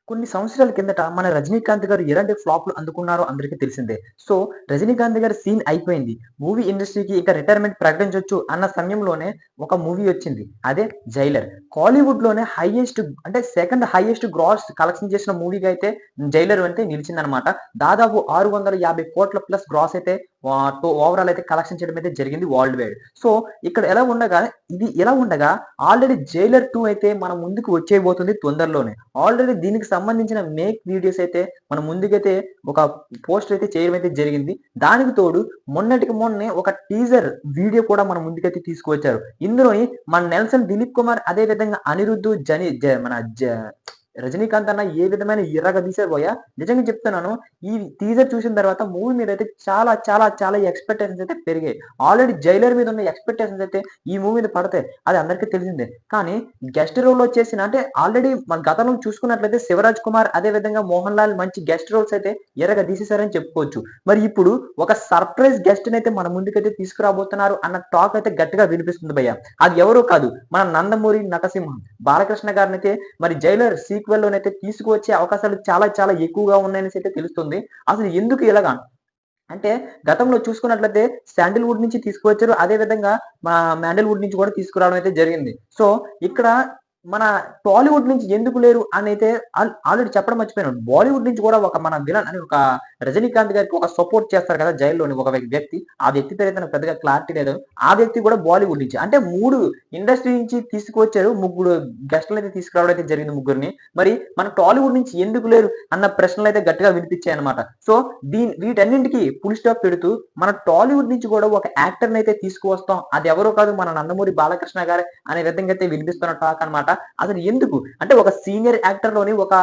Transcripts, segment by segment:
కొన్ని సంవత్సరాల కిందట మన 'రజనీకాంత్' గారు ఎలాంటి ఫ్లాప్‌లు అందుకున్నారో అందరికీ తెలిసిందే. సో, 'రజనీకాంత్' గారి సీన్ అయిపోయింది. మూవీ ఇండస్ట్రీకి ఇక రిటైర్మెంట్ ప్రకటించొచ్చు అన్న సమయంలోనే ఒక మూవీ వచ్చింది. అదే 'జైలర్.' కాలీవుడ్‌లోనే హైయెస్ట్ అంటే సెకండ్ హైయెస్ట్ గ్రాస్ కలెక్షన్ చేసిన మూవీగా అయితే 'జైలర్' అయితే నిలిచిందనమాట. దాదాపు 650,00,00,000 ప్లస్ గ్రాస్ అయితే ఓవరాల్ అయితే కలెక్షన్ చేయడం అయితే జరిగింది వరల్డ్ వైడ్. సో, ఇక్కడ ఎలా ఉండగా ఇది ఇలా ఉండగా ఆల్రెడీ 'జైలర్ 2' అయితే మన ముందుకు వచ్చేయబోతుంది తొందరలోనే. ఆల్రెడీ దీనికి సంబంధించిన మేక్ వీడియోస్ అయితే మన ముందుకైతే ఒక పోస్టర్ అయితే చేయడం అయితే జరిగింది. దానికి తోడు మొన్నటికి మొన్నే ఒక టీజర్ వీడియో కూడా మన ముందుకైతే తీసుకువచ్చారు. ఇందులోని మన 'నెల్సన్ దిలీప్ కుమార్' అదే విధంగా అనిరుద్, జని జ మన జ 'రజనీకాంత్' అన్న ఏ విధమైన ఇరగదీశారు భయ్యా! నిజంగా చెప్తున్నాను. ఈ టీజర్ చూసిన తర్వాత మూవీ మీదైతే చాలా ఎక్స్‌పెక్టేషన్స్ అయితే పెరిగాయి. ఆల్రెడీ 'జైలర్' మీద ఉన్న ఎక్స్‌పెక్టేషన్స్ అయితే ఈ మూవీ మీద పడతాయి. అది అందరికీ తెలిసిందే. కానీ గెస్ట్ రోల్‌లో చేసిన అంటే ఆల్రెడీ మన గతంలో చూసుకున్నట్లయితే 'శివరాజ్ కుమార్' అదే విధంగా 'మోహన్ లాల్' మంచి గెస్ట్ రోల్స్ అయితే ఇరగదీసేసారని చెప్పుకోవచ్చు. మరి ఇప్పుడు ఒక సర్ప్రైజ్ గెస్ట్‌నైతే మన ముందుకైతే తీసుకురాబోతున్నారు అన్న టాక్ అయితే గట్టిగా వినిపిస్తుంది భయ్యా! అది ఎవరో కాదు మన 'నందమూరి నటసింహం' బాలకృష్ణ గారినైతే మరి 'జైలర్' సీక్వెల్‌లోనైతే తీసుకువచ్చే అవకాశాలు చాలా ఎక్కువగా ఉన్నాయనేసి అయితే తెలుస్తుంది. అసలు ఎందుకు ఇలాగా? అంటే గతంలో చూసుకున్నట్లయితే శాండిల్‌వుడ్ నుంచి తీసుకువచ్చారు. అదే విధంగా మాండల్‌వుడ్ నుంచి కూడా తీసుకురావడం అయితే జరిగింది. సో, ఇక్కడ మన టాలీవుడ్ నుంచి ఎందుకు లేరు అనైతే ఆల్రెడీ చెప్పడం మర్చిపోయాను. బాలీవుడ్ నుంచి కూడా ఒక మన విలన్ అని ఒక 'రజనీకాంత్' గారికి ఒక సపోర్ట్ చేస్తారు కదా! జైల్‌లోని ఒక వ్యక్తి. ఆ వ్యక్తి పేరైతే నాకు పెద్దగా క్లారిటీ లేదు. ఆ వ్యక్తి కూడా బాలీవుడ్ నుంచి. అంటే 3 ఇండస్ట్రీ నుంచి తీసుకువచ్చారు. ముగ్గురు గెస్ట్‌లనైతే తీసుకురావడం అయితే జరిగింది ముగ్గురిని. మరి మన టాలీవుడ్ నుంచి ఎందుకు లేరు అన్న ప్రశ్నలైతే గట్టిగా వినిపించాయన్నమాట. సో, వీటన్నింటికి ఫుల్ స్టాప్ పెడుతూ మన టాలీవుడ్ నుంచి కూడా ఒక యాక్టర్‌నైతే తీసుకువస్తాం. అది ఎవరో కాదు మన 'నందమూరి బాలకృష్ణ' గారే అనే విధంగా అయితే వినిపిస్తున్న టాక్ అన్నమాట. అసలు ఎందుకు? అంటే ఒక సీనియర్ యాక్టర్‌లోని ఒక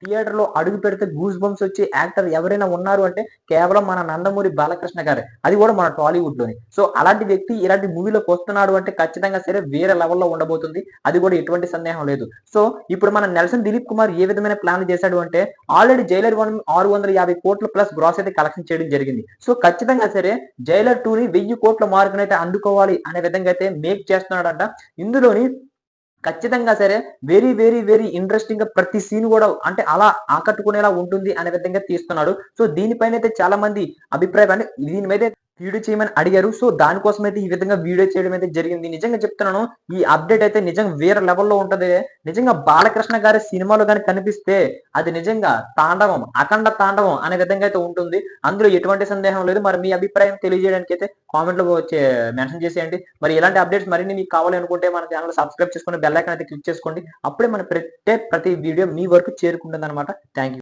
థియేటర్‌లో అడుగు పెడితే గూస్ బంప్స్ వచ్చే యాక్టర్ ఎవరైనా ఉన్నారు అంటే కేవలం మన 'నందమూరి బాలకృష్ణ' గారే. అది కూడా మన టాలీవుడ్‌లోని. సో, అలాంటి వ్యక్తి ఇలాంటి మూవీలోకి వస్తున్నాడు అంటే ఖచ్చితంగా సరే వేరే లెవెల్‌లో ఉండబోతుంది. అది కూడా ఎటువంటి సందేహం లేదు. సో, ఇప్పుడు మన 'నెల్సన్ దిలీప్ కుమార్' ఏ విధమైన ప్లాన్‌లు చేశాడు అంటే ఆల్రెడీ 'జైలర్ 1' 650,00,00,000 ప్లస్ గ్రాస్ అయితే కలెక్షన్ చేయడం జరిగింది. సో, ఖచ్చితంగా సరే 'జైలర్ 2'ని 1000,00,00,000 మార్కునైతే అందుకోవాలి అనే విధంగా అయితే మేక్ చేస్తున్నాడంట. ఇందులోని ఖచ్చితంగా సరే వెరీ ఇంట్రెస్టింగ్‌గా ప్రతి సీన్ గూడా అంటే అలా ఆకట్టుకునేలా ఉంటుంది అనే విధంగా తీస్తున్నాడు. సో, దీనిపైనైతే చాలా మంది అభిప్రాయం అంటే దీని మీద వీడియో చేయమని అడిగారు. సో, దానికోసమైతే ఈ విధంగా వీడియో చేయడం అయితే జరిగింది. నిజంగా చెప్తున్నాను. ఈ అప్‌డేట్ అయితే నిజంగా వేరే లెవెల్‌లో ఉంటది. నిజంగా బాలకృష్ణ గారి సినిమాలో గాని కనిపిస్తే అది నిజంగా తాండవం, అఖండ తాండవం అనే విధంగా అయితే ఉంటుంది. అందులో ఎటువంటి సందేహం లేదు. మరి మీ అభిప్రాయం తెలియజేయడానికైతే కామెంట్‌లో మెన్షన్ చేసేయండి. మరి ఇలాంటి అప్‌డేట్స్ మరిన్ని మీకు కావాలి అనుకుంటే మన ఛానెల్ సబ్స్క్రైబ్ చేసుకొని బెల్ ఐకాన్ అయితే క్లిక్ చేసుకోండి. అప్పుడే మనం పెట్టే ప్రతి వీడియో మీ వరకు చేరుకుంటుందన్నమాట. Thank you.